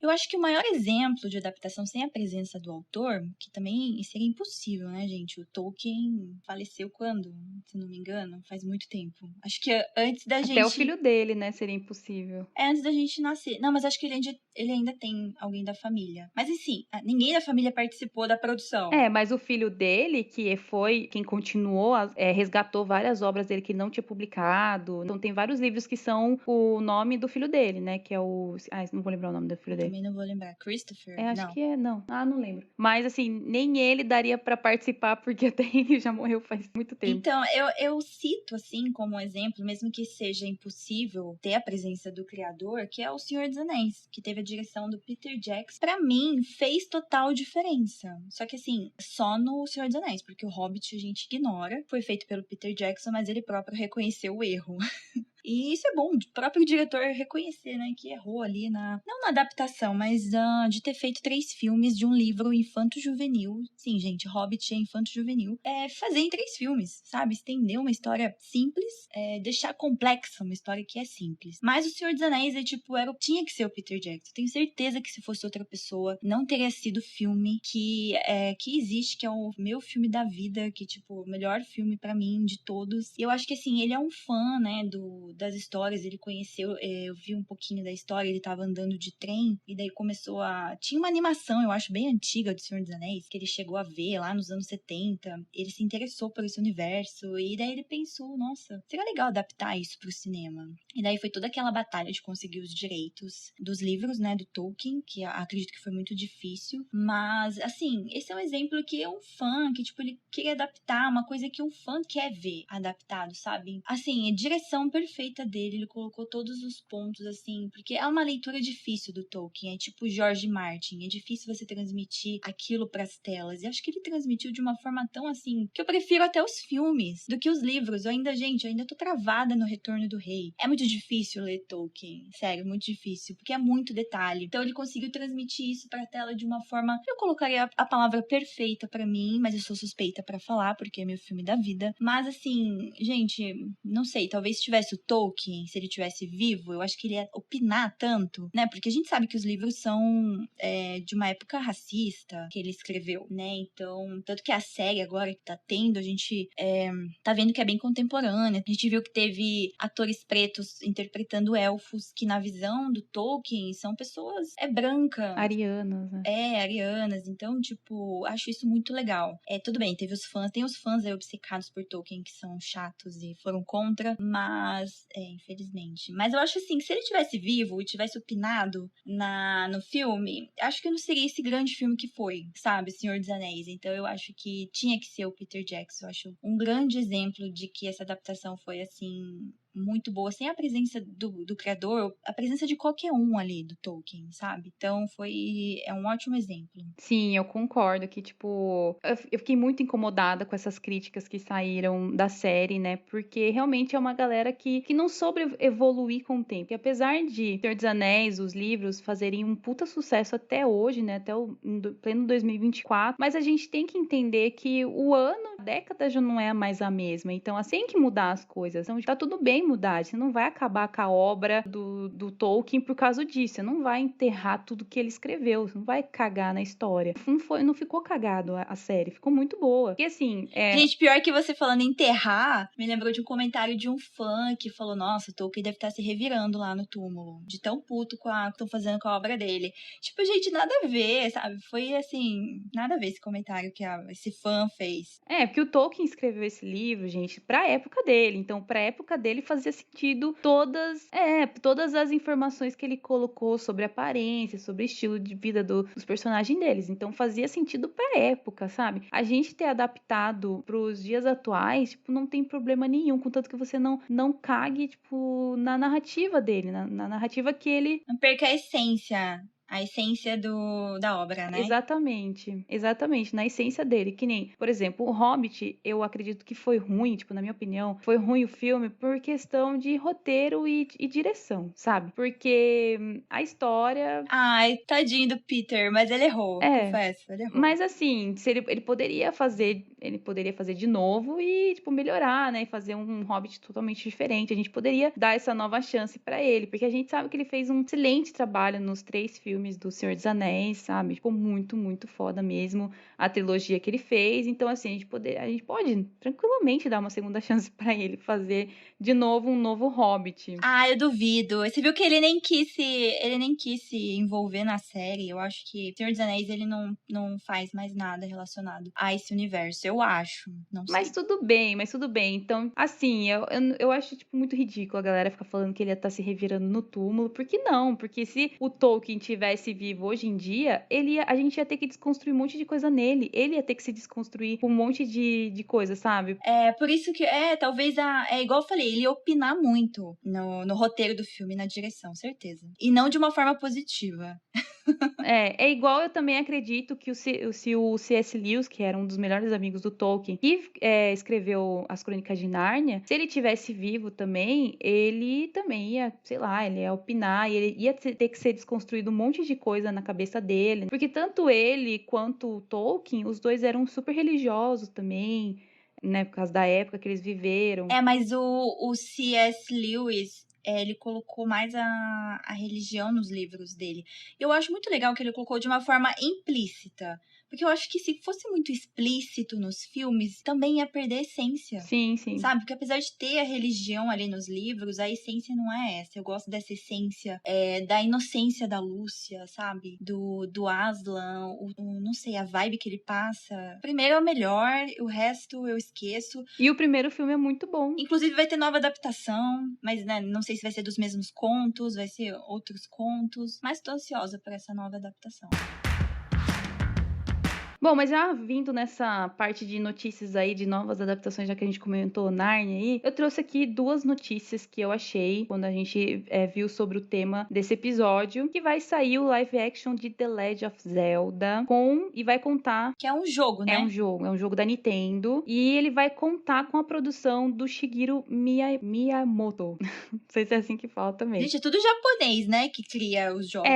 Eu acho que o maior exemplo de adaptação sem a presença do autor, que também seria impossível, né, gente? O Tolkien faleceu quando? Se não me engano, faz muito tempo. Acho que antes da gente... Até o filho dele, né, seria impossível. É, antes da gente nascer. Não, mas acho que ele ainda tem alguém da família. Mas, assim, ninguém da família participou da produção. É, mas o filho dele, que foi quem continuou, resgatou várias obras dele que não tinha publicado. Então tem vários livros que são o nome do filho dele, né? Que é o... não vou lembrar o nome do filho dele. Também não vou lembrar. Christopher? Acho que é, não. Não lembro. Mas, assim, nem ele daria pra participar, porque até ele já morreu faz muito tempo. Então, eu cito, assim, como exemplo, mesmo que seja impossível ter a presença do criador, que é o Senhor dos Anéis, que teve a direção do Peter Jackson. Pra mim, fez total diferença. Só que, assim, só no Senhor dos Anéis, porque o Hobbit a gente ignora. Foi feito pelo Peter Jackson, mas ele próprio reconheceu o erro. E isso é bom, o próprio diretor reconhecer, né, que errou ali não na adaptação, mas de ter feito 3 filmes de um livro infanto-juvenil. Sim, gente, Hobbit é infanto-juvenil. Fazer em 3 filmes, sabe? Estender uma história simples, deixar complexa uma história que é simples. Mas O Senhor dos Anéis tinha que ser o Peter Jackson. Tenho certeza que se fosse outra pessoa, não teria sido o filme que existe, que é o meu filme da vida, que, tipo, o melhor filme pra mim de todos. E eu acho que, assim, ele é um fã, né, das histórias, ele conheceu, eu vi um pouquinho da história, ele tava andando de trem, e daí tinha uma animação, eu acho, bem antiga do Senhor dos Anéis, que ele chegou a ver lá nos anos 70, ele se interessou por esse universo, e daí ele pensou, nossa, seria legal adaptar isso pro cinema. E daí foi toda aquela batalha de conseguir os direitos dos livros, né, do Tolkien, que acredito que foi muito difícil, mas, assim, esse é um exemplo que é um fã, que, tipo, ele queria adaptar uma coisa que um fã quer ver adaptado, sabe? Assim, a direção perfeita dele, ele colocou todos os pontos, assim, porque é uma leitura difícil do Tolkien, é tipo George Martin, é difícil você transmitir aquilo pras telas, e acho que ele transmitiu de uma forma tão, assim, que eu prefiro até os filmes do que os livros. Eu ainda tô travada no Retorno do Rei. É muito difícil ler Tolkien, sério, muito difícil, porque é muito detalhe. Então ele conseguiu transmitir isso pra tela de uma forma, eu colocaria a palavra perfeita pra mim, mas eu sou suspeita pra falar, porque é meu filme da vida. Mas, assim, gente, não sei, talvez se tivesse o Tolkien, se ele tivesse vivo, eu acho que ele ia opinar tanto, né? Porque a gente sabe que os livros são de uma época racista que ele escreveu, né? Então, tanto que a série agora que tá tendo, a gente tá vendo que é bem contemporânea. A gente viu que teve atores pretos interpretando elfos, que na visão do Tolkien são pessoas brancas. Arianas, né? Arianas. Então, tipo, acho isso muito legal. Tudo bem, tem os fãs obcecados por Tolkien que são chatos e foram contra, mas, infelizmente. Mas eu acho assim, que se ele tivesse vivo e tivesse opinado no filme, acho que não seria esse grande filme que foi, sabe? Senhor dos Anéis. Então eu acho que tinha que ser o Peter Jackson. Eu acho um grande exemplo de que essa adaptação foi, assim, muito boa, sem a presença do criador, a presença de qualquer um ali do Tolkien, sabe? Então é um ótimo exemplo. Sim, eu concordo que, tipo, eu fiquei muito incomodada com essas críticas que saíram da série, né? Porque realmente é uma galera que não soube evoluir com o tempo. E apesar de Senhor dos Anéis, os livros, fazerem um puta sucesso até hoje, né? Até o pleno 2024, mas a gente tem que entender que o ano, a década já não é mais a mesma. Então, assim, tem que mudar as coisas. Então, tá tudo bem mudar. Você não vai acabar com a obra do Tolkien por causa disso. Você não vai enterrar tudo que ele escreveu. Você não vai cagar na história. Não ficou cagado a série. Ficou muito boa. E assim, Gente, pior que você falando em enterrar, me lembrou de um comentário de um fã que falou: nossa, o Tolkien deve estar se revirando lá no túmulo. De tão puto com que estão fazendo com a obra dele. Tipo, gente, nada a ver, sabe? Foi assim, nada a ver esse comentário que esse fã fez. Porque o Tolkien escreveu esse livro, gente, pra época dele. Então, pra época dele fazia sentido todas as informações que ele colocou sobre aparência, sobre estilo de vida dos personagens deles. Então, fazia sentido pra época, sabe? A gente ter adaptado pros dias atuais, tipo, não tem problema nenhum, contanto que você não cague, tipo, na narrativa dele, na narrativa que ele... Não perca a essência da obra, né? Exatamente, na essência dele, que nem, por exemplo, o Hobbit, eu acredito que foi ruim, tipo, na minha opinião, foi ruim o filme por questão de roteiro e direção, sabe? Porque a história... Ai, tadinho do Peter, mas ele errou, confesso, ele errou. Mas assim, se ele poderia fazer de novo e, tipo, melhorar, né? E fazer um Hobbit totalmente diferente. A gente poderia dar essa nova chance pra ele, porque a gente sabe que ele fez um excelente trabalho nos 3 filmes do Senhor dos Anéis, sabe? Ficou muito, muito foda mesmo a trilogia que ele fez. Então, assim, a gente pode tranquilamente dar uma segunda chance pra ele fazer de novo um novo Hobbit. Ah, eu duvido. Você viu que ele nem quis se envolver na série. Eu acho que Senhor dos Anéis, ele não faz mais nada relacionado a esse universo. Eu acho. Não sei. Mas tudo bem. Então, assim, eu acho, tipo, muito ridículo a galera ficar falando que ele ia estar se revirando no túmulo. Por que não? Porque se o Tolkien tivesse vivo hoje em dia, a gente ia ter que desconstruir um monte de coisa nele. Ele ia ter que se desconstruir um monte de coisa, sabe? É, por isso que, talvez, é igual eu falei, ele ia opinar muito no roteiro do filme, na direção, certeza. E não de uma forma positiva. É igual eu também acredito que se o C.S. Lewis, que era um dos melhores amigos do Tolkien, que escreveu as Crônicas de Nárnia, se ele tivesse vivo também, ele também ia, sei lá, ele ia opinar, e ele ia ter que ser desconstruído um monte de coisa na cabeça dele, porque tanto ele quanto o Tolkien, os dois eram super religiosos também, né, por causa da época que eles viveram. Mas o C.S. Lewis, ele colocou mais a religião nos livros dele. Eu acho muito legal que ele colocou de uma forma implícita. Porque eu acho que se fosse muito explícito nos filmes, também ia perder a essência. Sim. Sabe? Porque apesar de ter a religião ali nos livros, a essência não é essa. Eu gosto dessa essência da inocência da Lúcia, sabe? Do Aslan, não sei, a vibe que ele passa. O primeiro é o melhor, o resto eu esqueço. E o primeiro filme é muito bom. Inclusive vai ter nova adaptação, mas né, não sei se vai ser dos mesmos contos, vai ser outros contos. Mas tô ansiosa por essa nova adaptação. Bom, mas já vindo nessa parte de notícias aí, de novas adaptações, já que a gente comentou Narnia aí, eu trouxe aqui 2 notícias que eu achei quando a gente viu sobre o tema desse episódio, que vai sair o live action de The Legend of Zelda e vai contar... Que é um jogo, né? É um jogo da Nintendo, e ele vai contar com a produção do Shigeru Miyamoto. Não sei se é assim que fala também. Gente, é tudo japonês, né, que cria os jogos.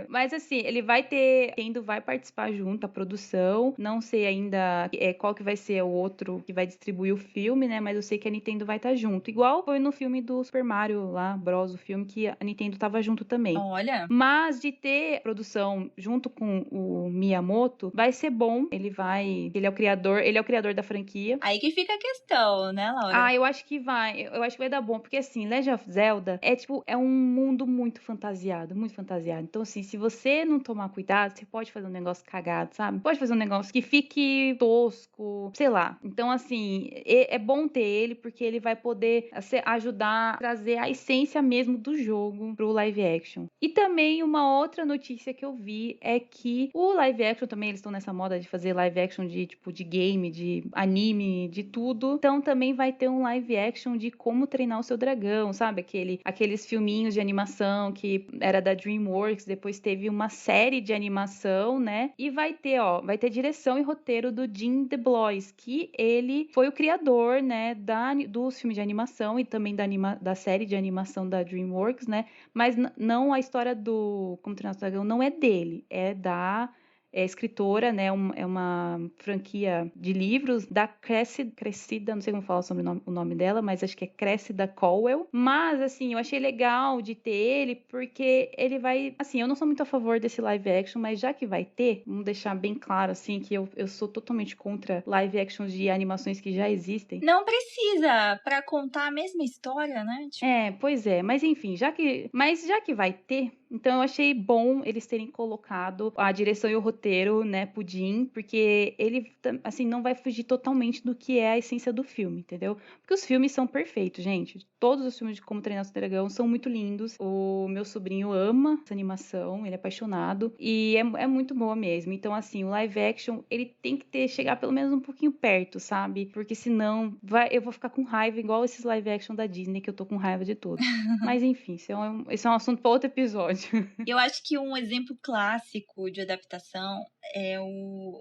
Mas assim, ele vai ter... Nintendo vai participar junto, a produção. Não sei ainda qual que vai ser o outro que vai distribuir o filme, né? Mas eu sei que a Nintendo vai estar junto. Igual foi no filme do Super Mario lá, Bros, o filme, que a Nintendo tava junto também. Olha. Mas de ter produção junto com o Miyamoto, vai ser bom. Ele é o criador da franquia. Aí que fica a questão, né, Laura? Eu acho que vai. Eu acho que vai dar bom, porque assim, Legend of Zelda é um mundo muito fantasiado, muito fantasiado. Então assim, se você não tomar cuidado, você pode fazer um negócio cagado, sabe? Pode fazer um negócio que fique tosco, sei lá. Então, assim, é bom ter ele, porque ele vai poder ajudar a trazer a essência mesmo do jogo pro live action. E também uma outra notícia que eu vi é que o live action também, eles estão nessa moda de fazer live action de, tipo, de game, de anime, de tudo. Então, também vai ter um live action de como treinar o seu dragão, sabe? Aqueles filminhos de animação que era da DreamWorks, depois teve uma série de animação, né? E vai ter direção e roteiro do Jim DeBlois, que ele foi o criador, né, dos filmes de animação e também da série de animação da DreamWorks, né? Mas não a história do Como Treinar o Dragão não é dele, é da escritora, né? É uma franquia de livros da Cressida, não sei como falar sobre o nome dela, mas acho que é Cressida Cowell. Mas, assim, eu achei legal de ter ele, porque ele vai... Assim, eu não sou muito a favor desse live action, mas já que vai ter, vamos deixar bem claro, assim, que eu sou totalmente contra live actions de animações que já existem. Não precisa pra contar a mesma história, né? Pois é, mas enfim, já que vai ter, então eu achei bom eles terem colocado a direção e o roteiro, né, pro Jim, porque ele, assim, não vai fugir totalmente do que é a essência do filme, entendeu? Porque os filmes são perfeitos, gente. Todos os filmes de Como Treinar o Dragão são muito lindos. O meu sobrinho ama essa animação, ele é apaixonado, e é muito boa mesmo. Então, assim, o live action, ele tem que chegar pelo menos um pouquinho perto, sabe? Porque senão eu vou ficar com raiva, igual esses live action da Disney, que eu tô com raiva de todos. Mas enfim, isso é um assunto para outro episódio. Eu acho que um exemplo clássico de adaptação é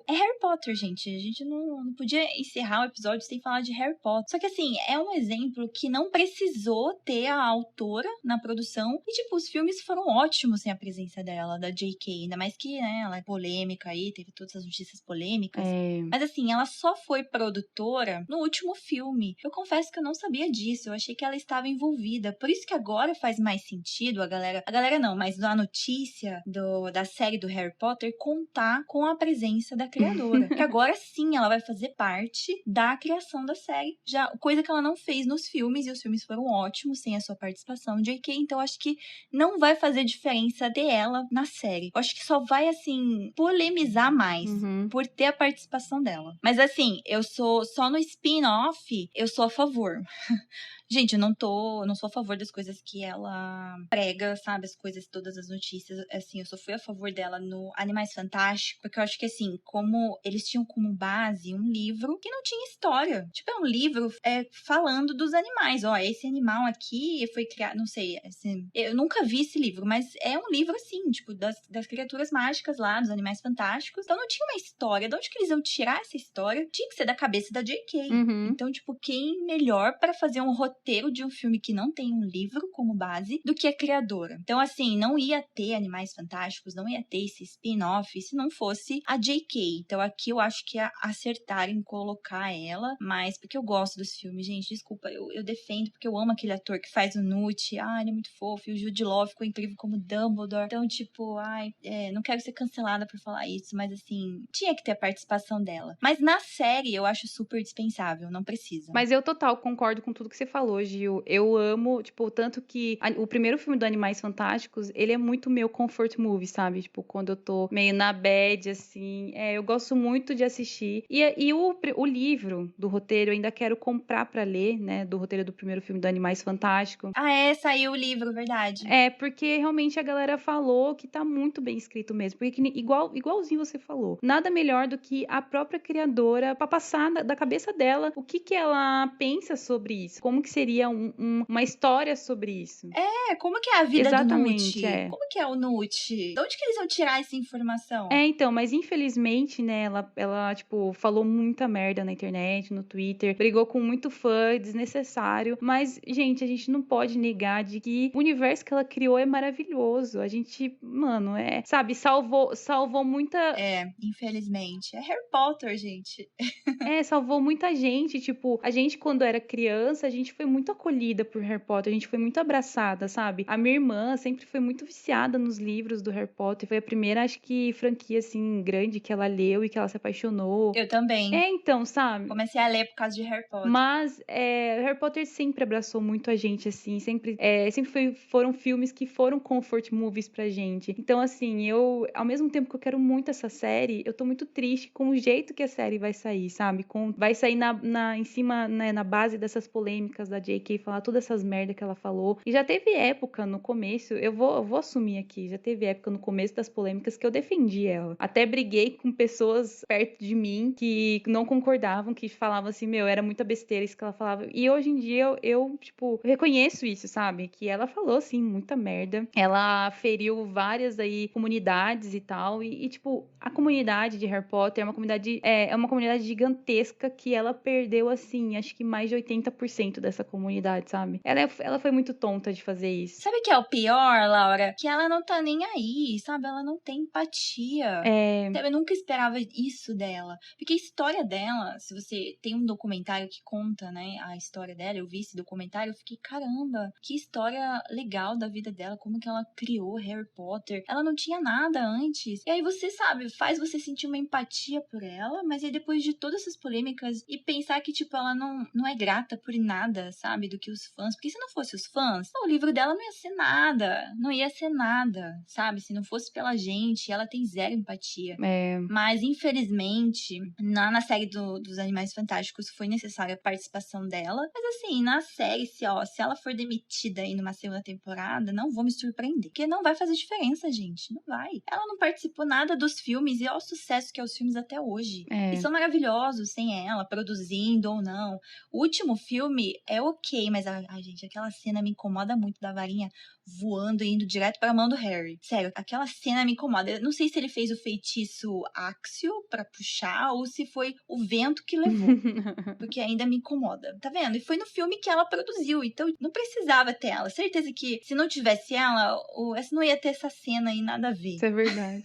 Harry Potter, gente. A gente não podia encerrar o episódio sem falar de Harry Potter. Só que, assim, é um exemplo que não precisou ter a autora na produção. E, tipo, os filmes foram ótimos sem a presença dela, da J.K. Ainda mais que, né, ela é polêmica aí, teve todas as notícias polêmicas. Mas, assim, ela só foi produtora no último filme. Eu confesso que eu não sabia disso. Eu achei que ela estava envolvida. Por isso que agora faz mais sentido a galera não, mas a notícia da série do Harry Potter contar com a presença da criadora. Que agora sim ela vai fazer parte da criação da série. Já, coisa que ela não fez nos filmes, e os filmes foram ótimos sem a sua participação, J.K. Então acho que não vai fazer diferença ter ela na série. Eu acho que só vai, assim, polemizar mais por ter a participação dela. Mas, assim, eu sou só no spin-off, eu sou a favor. Gente, eu não sou a favor das coisas que ela prega, sabe? As coisas, todas as notícias. Assim, eu só fui a favor dela no Animais Fantásticos, porque eu acho que, assim, como eles tinham como base um livro que não tinha história. Tipo, é um livro falando dos animais. Ó, esse animal aqui foi criado, não sei, assim, eu nunca vi esse livro, mas é um livro, assim, tipo, das criaturas mágicas lá, dos Animais Fantásticos. Então não tinha uma história. De onde que eles iam tirar essa história? Tinha que ser da cabeça da J.K. Então, tipo, quem melhor para fazer um roteiro de um filme que não tem um livro como base do que a criadora. Então, assim, não ia ter Animais Fantásticos, não ia ter esse spin-off se não fosse a J.K. Então, aqui eu acho que acertaram em colocar ela, mas porque eu gosto dos filmes, gente, desculpa, eu defendo, porque eu amo aquele ator que faz o Newt, ele é muito fofo, e o Jude Law ficou incrível como Dumbledore. Então, tipo, não quero ser cancelada por falar isso, mas, assim, tinha que ter a participação dela. Mas na série, eu acho super dispensável, não precisa. Mas eu total concordo com tudo que você falou, Gil. Eu amo, tipo, tanto que o primeiro filme do Animais Fantásticos, ele é muito meu comfort movie, sabe? Tipo, quando eu tô meio na bad, assim, eu gosto muito de assistir. E o livro do roteiro eu ainda quero comprar pra ler, né? Do roteiro do primeiro filme do Animais Fantásticos. Saiu o livro, verdade. Porque realmente a galera falou que tá muito bem escrito mesmo. Porque igualzinho você falou. Nada melhor do que a própria criadora pra passar da cabeça dela o que ela pensa sobre isso. Como que seria uma história sobre isso. Como que é a vida do Newt? Exatamente, Como que é o Newt? De onde que eles vão tirar essa informação? Então, mas infelizmente, né, ela, tipo, falou muita merda na internet, no Twitter, brigou com muito fã, desnecessário, mas, gente, a gente não pode negar de que o universo que ela criou é maravilhoso. A gente, mano, sabe, salvou muita... Infelizmente. É Harry Potter, gente. Salvou muita gente, tipo, a gente quando era criança, a gente foi muito acolhida por Harry Potter, a gente foi muito abraçada, sabe? A minha irmã sempre foi muito viciada nos livros do Harry Potter. Foi a primeira, acho que, franquia, assim, grande que ela leu e que ela se apaixonou. Eu também. Então, sabe? Comecei a ler por causa de Harry Potter. Mas Harry Potter sempre abraçou muito a gente, assim, sempre foram filmes que foram comfort movies pra gente. Então, assim, ao mesmo tempo que eu quero muito essa série, eu tô muito triste com o jeito que a série vai sair, sabe? Vai sair em cima, né, na base dessas polêmicas da J.K. falar todas essas merdas que ela falou. E já teve época no começo, eu vou assumir aqui, já teve época no começo das polêmicas que eu defendi ela. Até briguei com pessoas perto de mim que não concordavam, que falavam assim, era muita besteira isso que ela falava. E hoje em dia eu reconheço isso, sabe? Que ela falou, assim, muita merda. Ela feriu várias aí comunidades e tal. E a comunidade de Harry Potter é uma comunidade gigantesca que ela perdeu, assim, acho que mais de 80% dessa comunidade, sabe? Ela foi muito tonta de fazer isso. Sabe o que é o pior, Laura? Que ela não tá nem aí, sabe? Ela não tem empatia. Eu nunca esperava isso dela. Porque a história dela, se você tem um documentário que conta, né, a história dela, eu vi esse documentário, eu fiquei, caramba, que história legal da vida dela, como que ela criou Harry Potter. Ela não tinha nada antes. E aí você, sabe, faz você sentir uma empatia por ela, mas aí depois de todas essas polêmicas e pensar que, ela não é grata por nada, sabe, do que os fãs. Porque se não fosse os fãs, o livro dela não ia ser nada. Não ia ser nada, sabe? Se não fosse pela gente, ela tem zero empatia. Mas, infelizmente, na série dos Animais Fantásticos foi necessária a participação dela. Mas, assim, na série, se ela for demitida aí numa segunda temporada, não vou me surpreender. Porque não vai fazer diferença, gente. Não vai. Ela não participou nada dos filmes e olha o sucesso que é os filmes até hoje. E são maravilhosos sem ela, produzindo ou não. O último filme é ok, mas, gente, aquela cena me incomoda muito da varinha voando e indo direto pra mão do Harry. Sério, aquela cena me incomoda. Eu não sei se ele fez o feitiço Axio pra puxar ou se foi o vento que levou. Porque ainda me incomoda. Tá vendo? E foi no filme que ela produziu. Então, não precisava ter ela. Certeza que se não tivesse ela, não ia ter essa cena aí, nada a ver. Isso é verdade.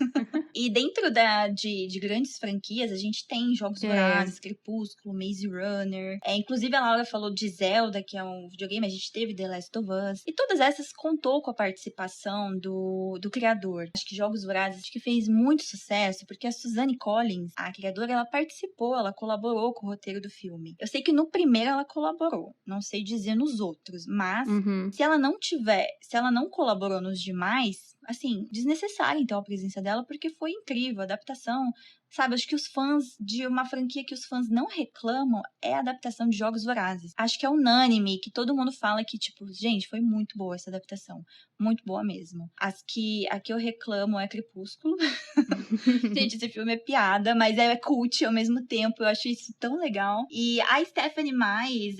E dentro de grandes franquias, a gente tem Jogos Vorazes, Crepúsculo, Maze Runner. Inclusive, a Laura falou de Zelda, que é um videogame. A gente teve The Last of Us. E todas essas contou com a participação do criador. Acho que Jogos Vorazes acho que fez muito sucesso, porque a Suzanne Collins, a criadora, ela participou, ela colaborou com o roteiro do filme. Eu sei que no primeiro ela colaborou, não sei dizer nos outros, mas se ela não colaborou nos demais, assim, desnecessário então a presença dela, porque foi incrível, a adaptação. Sabe, acho que os fãs de uma franquia que os fãs não reclamam é a adaptação de Jogos Vorazes. Acho que é unânime, que todo mundo fala que, gente, foi muito boa essa adaptação. Muito boa mesmo. A que eu reclamo é Crepúsculo. Gente, esse filme é piada, mas é cult ao mesmo tempo. Eu acho isso tão legal. E a Stephenie Myers,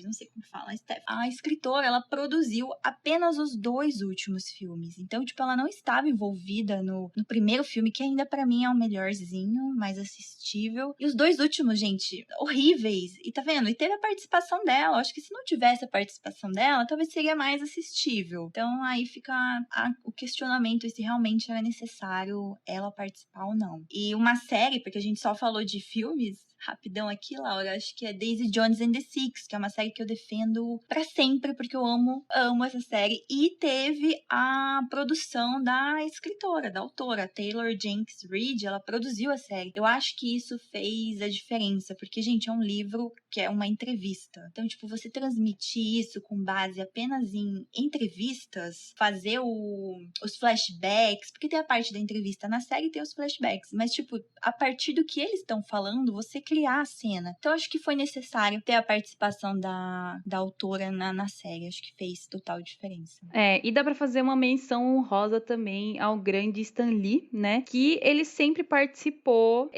não sei como fala, a escritora, ela produziu apenas os 2 últimos filmes. Então, ela não estava envolvida no primeiro filme, que ainda pra mim é o melhorzinho, mais assistível. E os 2 últimos, gente, horríveis. E tá vendo? E teve a participação dela. Eu acho que se não tivesse a participação dela, talvez seria mais assistível. Então, aí fica o questionamento se realmente era necessário ela participar ou não. E uma série, porque a gente só falou de filmes, rapidão aqui, Laura, acho que é Daisy Jones and the Six, que é uma série que eu defendo pra sempre, porque eu amo essa série. E teve a produção da escritora, da autora, Taylor Jenkins Reid, ela produziu a série. Eu acho que isso fez a diferença, porque, gente, é um livro que é uma entrevista. Então, você transmitir isso com base apenas em entrevistas, fazer os flashbacks, porque tem a parte da entrevista na série e tem os flashbacks, mas, a partir do que eles estão falando, você criar a cena. Então, acho que foi necessário ter a participação da autora na série. Acho que fez total diferença. E dá pra fazer uma menção honrosa também ao grande Stan Lee, né? Que ele sempre participou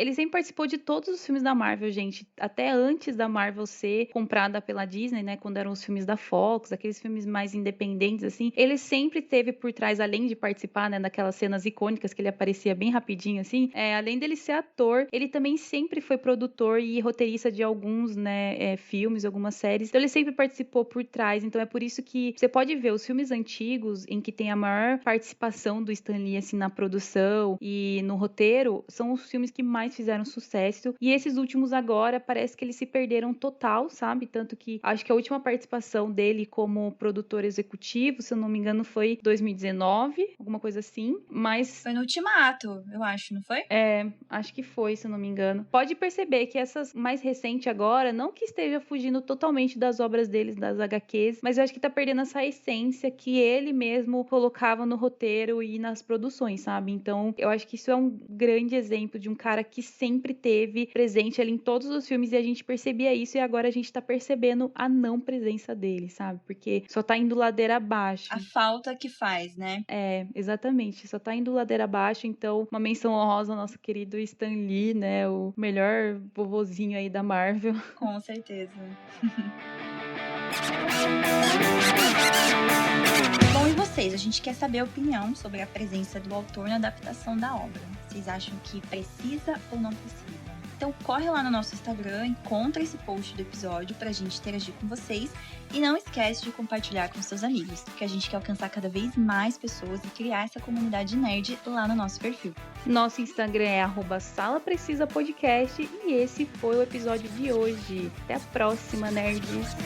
de todos os filmes da Marvel, gente. Até antes da Marvel ser comprada pela Disney, né? Quando eram os filmes da Fox, aqueles filmes mais independentes, assim. Ele sempre teve por trás, além de participar, né? Daquelas cenas icônicas que ele aparecia bem rapidinho, assim. Além dele ser ator, ele também sempre foi produtor autor e roteirista de alguns, né, filmes, algumas séries. Então ele sempre participou por trás. Então é por isso que você pode ver os filmes antigos em que tem a maior participação do Stan Lee, assim, na produção e no roteiro, são os filmes que mais fizeram sucesso. E esses últimos agora, parece que eles se perderam total, sabe? Tanto que acho que a última participação dele como produtor executivo, se eu não me engano, foi 2019, alguma coisa assim. Mas Foi no Ultimato, eu acho, não foi? acho que foi, se eu não me engano. Pode perceber que essas mais recentes agora, não que esteja fugindo totalmente das obras deles, das HQs, mas eu acho que tá perdendo essa essência que ele mesmo colocava no roteiro e nas produções, sabe? Então, eu acho que isso é um grande exemplo de um cara que sempre teve presente ali em todos os filmes e a gente percebia isso e agora a gente tá percebendo a não presença dele, sabe? Porque só tá indo ladeira abaixo. A falta que faz, né? Exatamente, só tá indo ladeira abaixo, então uma menção honrosa ao nosso querido Stan Lee, né, o melhor vovozinho aí da Marvel. Com certeza. Bom, e vocês? A gente quer saber a opinião sobre a presença do autor na adaptação da obra. Vocês acham que precisa ou não precisa? Então corre lá no nosso Instagram, encontra esse post do episódio pra gente interagir com vocês e não esquece de compartilhar com seus amigos, porque a gente quer alcançar cada vez mais pessoas e criar essa comunidade nerd lá no nosso perfil. Nosso Instagram é @salaprecisapodcast e esse foi o episódio de hoje. Até a próxima, nerds!